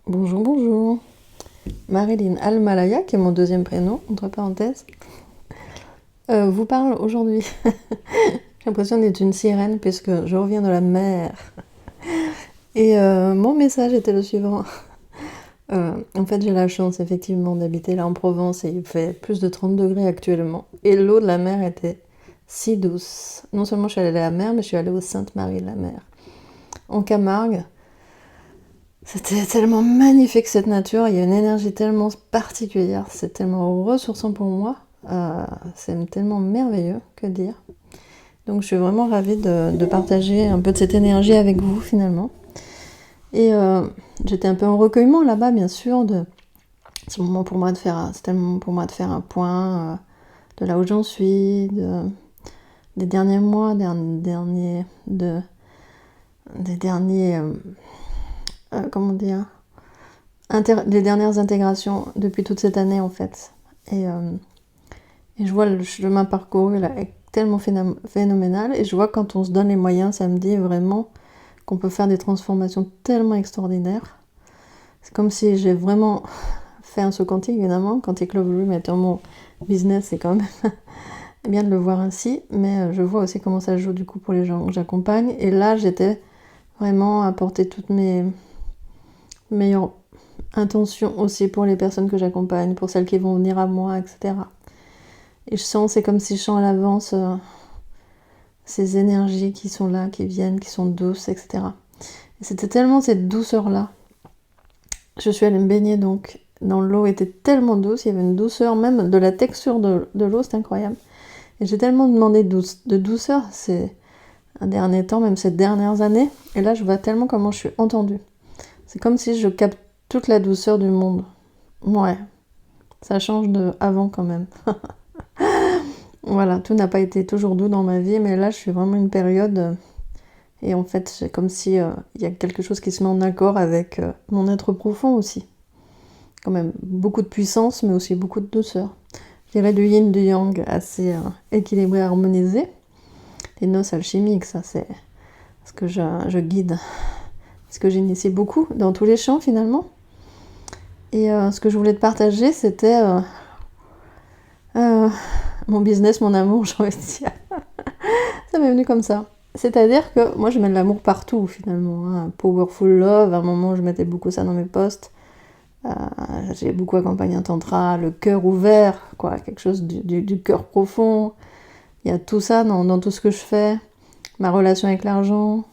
Bonjour, bonjour. Marilyn Almalaya, qui est mon deuxième prénom, entre parenthèses, vous parle aujourd'hui. J'ai l'impression d'être une sirène puisque je reviens de la mer. Et mon message était le suivant. En fait, j'ai la chance effectivement d'habiter là en Provence et il fait plus de 30 degrés actuellement. Et l'eau de la mer était si douce. Non seulement je suis allée à la mer, mais je suis allée aux Saintes-Maries-de-la-Mer, en Camargue. C'était tellement magnifique cette nature, il y a une énergie tellement particulière, c'est tellement ressourçant pour moi, c'est tellement merveilleux, que dire. Donc je suis vraiment ravie de partager un peu de cette énergie avec vous finalement. Et j'étais un peu en recueillement là-bas bien sûr, c'est le moment pour moi de faire, c'était le moment pour moi de faire un point de là où j'en suis, des derniers mois, des derniers comment dire, les dernières intégrations depuis toute cette année en fait. Et je vois le chemin parcouru là est tellement phénoménal, et je vois quand on se donne les moyens, ça me dit vraiment qu'on peut faire des transformations tellement extraordinaires. C'est comme si j'ai vraiment fait un saut quantique, évidemment. Quantic Love Room étant mon business, c'est quand même bien de le voir ainsi, mais je vois aussi comment ça joue du coup pour les gens que j'accompagne. Et là, j'étais vraiment à porter toutes mes meilleures intentions aussi pour les personnes que j'accompagne, pour celles qui vont venir à moi, etc. Et je sens, c'est comme si je sens à l'avance ces énergies qui sont là, qui viennent, qui sont douces, etc. Et c'était tellement cette douceur-là. Je suis allée me baigner donc dans l'eau, était tellement douce, il y avait une douceur, même de la texture de l'eau, c'est incroyable. Et j'ai tellement demandé de douceur ces derniers temps, même ces dernières années, et là je vois tellement comment je suis entendue. C'est comme si je capte toute la douceur du monde. Ouais, ça change de avant quand même. Voilà, tout n'a pas été toujours doux dans ma vie, mais là je suis vraiment une période, et en fait c'est comme si il y a quelque chose qui se met en accord avec mon être profond aussi. Quand même beaucoup de puissance, mais aussi beaucoup de douceur. Je dirais du yin, du yang, assez équilibré, harmonisé. Les noces alchimiques, ça c'est ce que je guide, ce que j'initie beaucoup dans tous les champs finalement. Et ce que je voulais te partager, c'était mon business, mon amour, j'ai envie de dire. Ça m'est venu comme ça. C'est-à-dire que moi je mets de l'amour partout finalement, hein. Powerful love, à un moment je mettais beaucoup ça dans mes posts. J'ai beaucoup accompagné un tantra, le cœur ouvert, quoi, quelque chose du cœur profond. Il y a tout ça dans tout ce que je fais. Ma relation avec l'argent,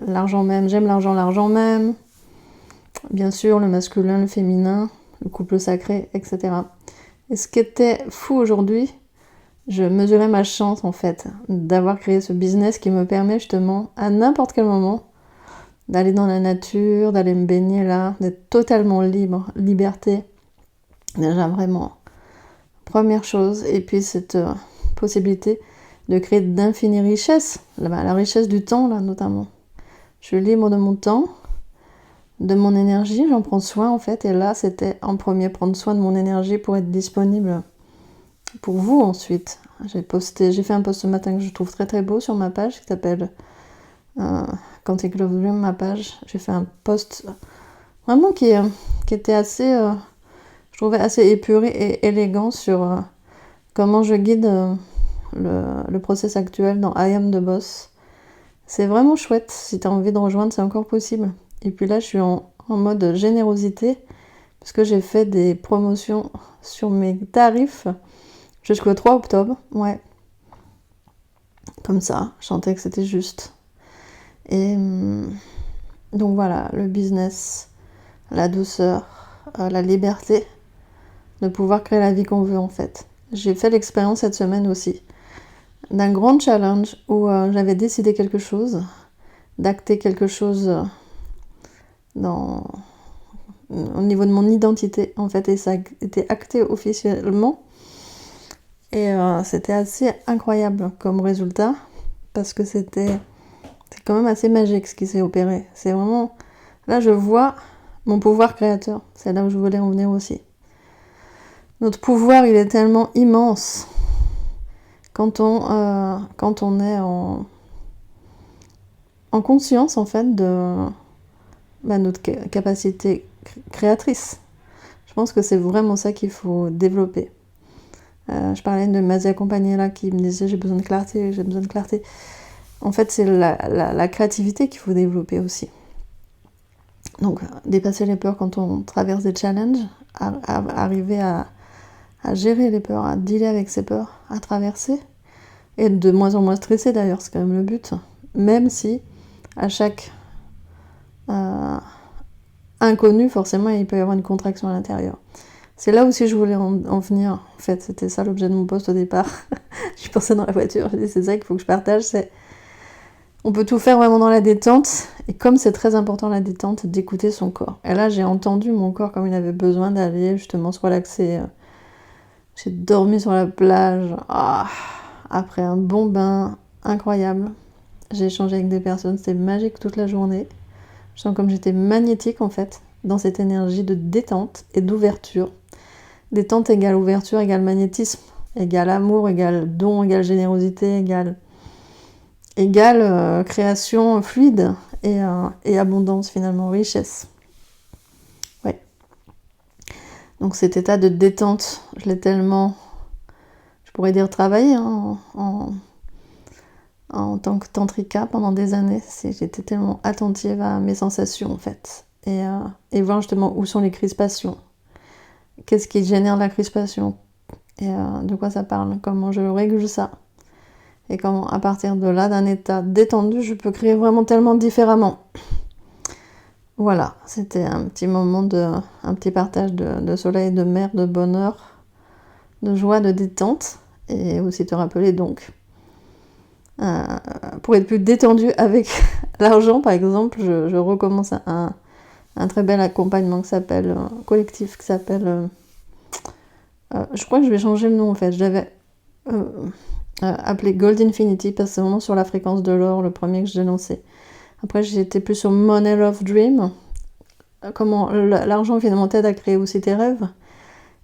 l'argent même, j'aime l'argent même. Bien sûr, le masculin, le féminin, le couple sacré, etc. Et ce qui était fou aujourd'hui, je mesurais ma chance en fait d'avoir créé ce business qui me permet justement à n'importe quel moment d'aller dans la nature, d'aller me baigner là, d'être totalement libre, liberté. Déjà vraiment, première chose. Et puis cette possibilité de créer d'infinies richesses, la richesse du temps là notamment. Je suis libre de mon temps, de mon énergie, j'en prends soin en fait. Et là c'était en premier prendre soin de mon énergie pour être disponible pour vous ensuite. J'ai fait un post ce matin que je trouve très très beau sur ma page qui s'appelle Quantic Love Dream, ma page. J'ai fait un post vraiment qui était assez, je trouvais assez épuré et élégant sur comment je guide le process actuel dans I Am the Boss. C'est vraiment chouette, si tu as envie de rejoindre, c'est encore possible. Et puis là, je suis en mode générosité, parce que j'ai fait des promotions sur mes tarifs jusqu'au 3 octobre. Ouais, comme ça, je sentais que c'était juste. Et donc voilà, le business, la douceur, la liberté de pouvoir créer la vie qu'on veut en fait. J'ai fait l'expérience cette semaine aussi d'un grand challenge où j'avais décidé quelque chose, d'acter quelque chose au niveau de mon identité en fait, et ça a été acté officiellement. Et c'était assez incroyable comme résultat, parce que c'est quand même assez magique ce qui s'est opéré. C'est vraiment, là je vois mon pouvoir créateur, c'est là où je voulais en venir aussi. Notre pouvoir, il est tellement immense quand on est en conscience en fait notre capacité créatrice. Je pense que c'est vraiment ça qu'il faut développer. Je parlais de mes accompagnés là qui me disaient j'ai besoin de clarté. En fait, c'est la créativité qu'il faut développer aussi. Donc, dépasser les peurs quand on traverse des challenges, arriver à gérer les peurs, à dealer avec ses peurs, à traverser, et de moins en moins stressé d'ailleurs, c'est quand même le but. Même si, à chaque inconnu, forcément, il peut y avoir une contraction à l'intérieur. C'est là aussi je voulais en venir. En fait, c'était ça l'objet de mon post au départ. Je pensais dans la voiture, j'ai dit c'est ça qu'il faut que je partage, c'est on peut tout faire vraiment dans la détente, et comme c'est très important la détente, d'écouter son corps. Et là, j'ai entendu mon corps comme il avait besoin d'aller justement se relaxer. J'ai dormi sur la plage, après un bon bain incroyable. J'ai échangé avec des personnes, c'était magique toute la journée. Je sens comme j'étais magnétique en fait, dans cette énergie de détente et d'ouverture. Détente égale ouverture, égale magnétisme, égale amour, égale don, égale générosité, égale création fluide et abondance finalement, richesse. Ouais. Donc cet état de détente, je l'ai tellement, je pourrais dire travaillé en tant que tantrika pendant des années. J'étais tellement attentive à mes sensations en fait. Et voir justement où sont les crispations. Qu'est-ce qui génère la crispation et de quoi ça parle, comment je règle ça. Et comment, à partir de là, d'un état détendu, je peux créer vraiment tellement différemment. Voilà, c'était un petit moment un petit partage de soleil, de mer, de bonheur, de joie, de détente. Et aussi te rappeler donc, pour être plus détendu avec l'argent, par exemple, je recommence un très bel accompagnement qui s'appelle, collectif qui s'appelle, je crois que je vais changer le nom en fait, je l'avais appelé Gold Infinity parce que c'est vraiment sur la fréquence de l'or, le premier que j'ai lancé. Après j'étais plus sur Money Love Dream, comment l'argent finalement t'aide à créer aussi tes rêves,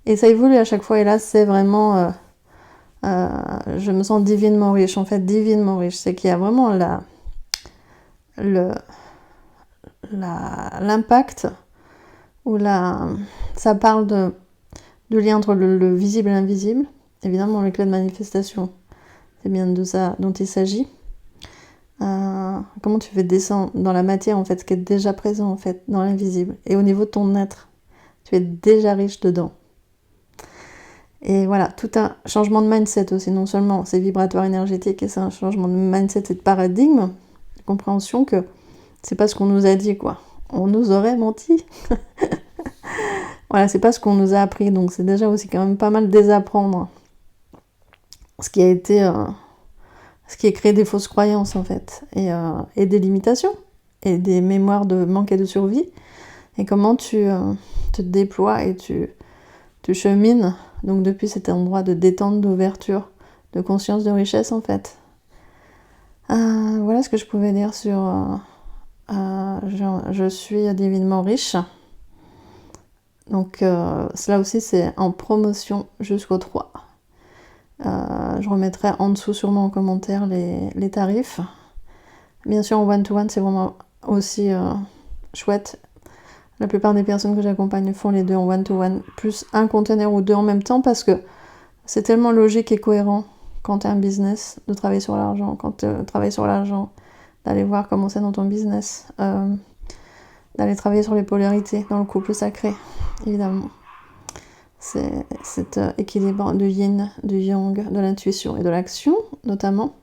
et ça évolue à chaque fois, et là c'est vraiment je me sens divinement riche, en fait divinement riche, c'est qu'il y a vraiment l'impact où ça parle du lien entre le visible et l'invisible, évidemment les clés de manifestation. C'est bien de ça dont il s'agit. Comment tu fais descendre dans la matière en fait ce qui est déjà présent en fait dans l'invisible, et au niveau de ton être, tu es déjà riche dedans. Et voilà, tout un changement de mindset aussi, non seulement c'est vibratoire énergétique, et c'est un changement de mindset et de paradigme, de compréhension que c'est pas ce qu'on nous a dit quoi. On nous aurait menti. Voilà, c'est pas ce qu'on nous a appris, donc c'est déjà aussi quand même pas mal désapprendre ce qui a été, ce qui a créé des fausses croyances en fait, et des limitations, et des mémoires de manque et de survie, et comment tu te déploies et tu chemines, donc depuis cet endroit de détente, d'ouverture, de conscience, de richesse en fait. Voilà ce que je pouvais dire sur je suis divinement riche. Donc cela aussi c'est en promotion jusqu'au 3. Je remettrai en dessous sûrement en commentaire les tarifs. Bien sûr en one-to-one c'est vraiment aussi chouette. La plupart des personnes que j'accompagne font les deux en one-to-one, plus un conteneur ou deux en même temps, parce que c'est tellement logique et cohérent quand tu as un business de travailler sur l'argent, quand tu travailles sur l'argent, d'aller voir comment c'est dans ton business, d'aller travailler sur les polarités dans le couple sacré, évidemment. C'est cet équilibre de yin, de yang, de l'intuition et de l'action, notamment.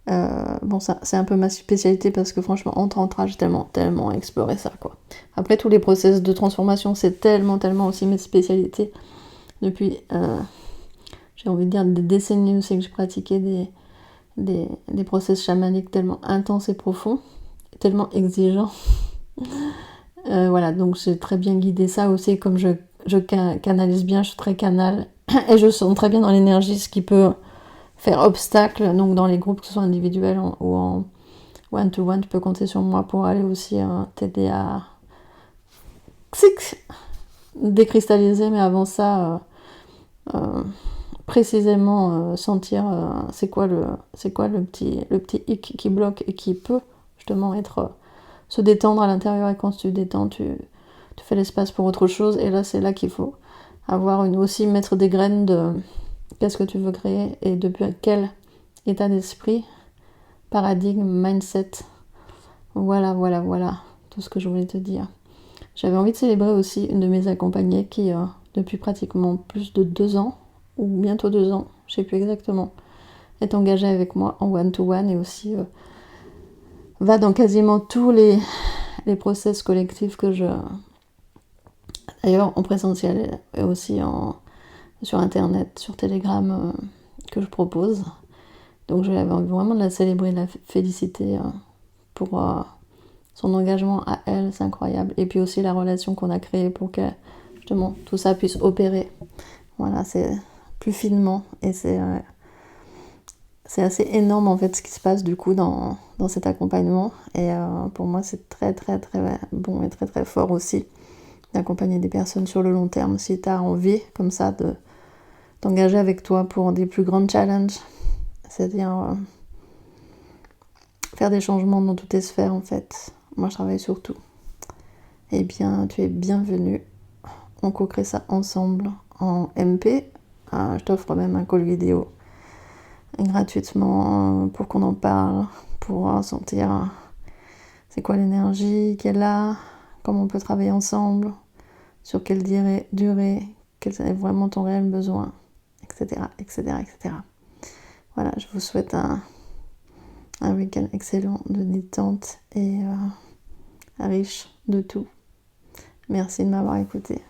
Bon, ça c'est un peu ma spécialité parce que franchement, en tantra, j'ai tellement exploré ça, quoi. Après, tous les process de transformation, c'est tellement aussi mes spécialités. Depuis, j'ai envie de dire, des décennies aussi que j'ai pratiqué des process chamaniques tellement intenses et profonds, tellement exigeants. Voilà, donc j'ai très bien guidé ça aussi, comme je canalise bien, je suis très canal, et je sens très bien dans l'énergie ce qui peut faire obstacle, donc dans les groupes, que ce soit individuels ou en one-to-one, tu peux compter sur moi pour aller aussi t'aider à décristalliser, mais avant ça, précisément sentir c'est quoi le petit hic qui bloque et qui peut justement être se détendre à l'intérieur, et quand tu détends, tu fais l'espace pour autre chose, et là c'est là qu'il faut aussi mettre des graines de qu'est-ce que tu veux créer et depuis quel état d'esprit, paradigme, mindset. Voilà tout ce que je voulais te dire. J'avais envie de célébrer aussi une de mes accompagnées qui, depuis pratiquement plus de 2 ans, ou bientôt 2 ans, je sais plus exactement, est engagée avec moi en one-to-one et aussi va dans quasiment tous les process collectifs que je... D'ailleurs en présentiel et aussi sur internet, sur Telegram que je propose. Donc j'avais envie vraiment de la célébrer, de la féliciter pour son engagement à elle, c'est incroyable. Et puis aussi la relation qu'on a créée pour que justement tout ça puisse opérer. Voilà, c'est plus finement et c'est assez énorme en fait ce qui se passe du coup dans cet accompagnement. Et pour moi c'est très très très bon et très très fort aussi d'accompagner des personnes sur le long terme si tu as envie comme ça de t'engager avec toi pour des plus grands challenges. C'est-à-dire faire des changements dans toutes tes sphères en fait. Moi je travaille sur tout. Eh bien tu es bienvenue. On co-crée ça ensemble en MP. Je t'offre même un call vidéo gratuitement pour qu'on en parle, pour sentir c'est quoi l'énergie qu'elle a, comment on peut travailler ensemble, sur quelle durée, quel est vraiment ton réel besoin, etc. Voilà, je vous souhaite un week-end excellent de détente et riche de tout. Merci de m'avoir écouté.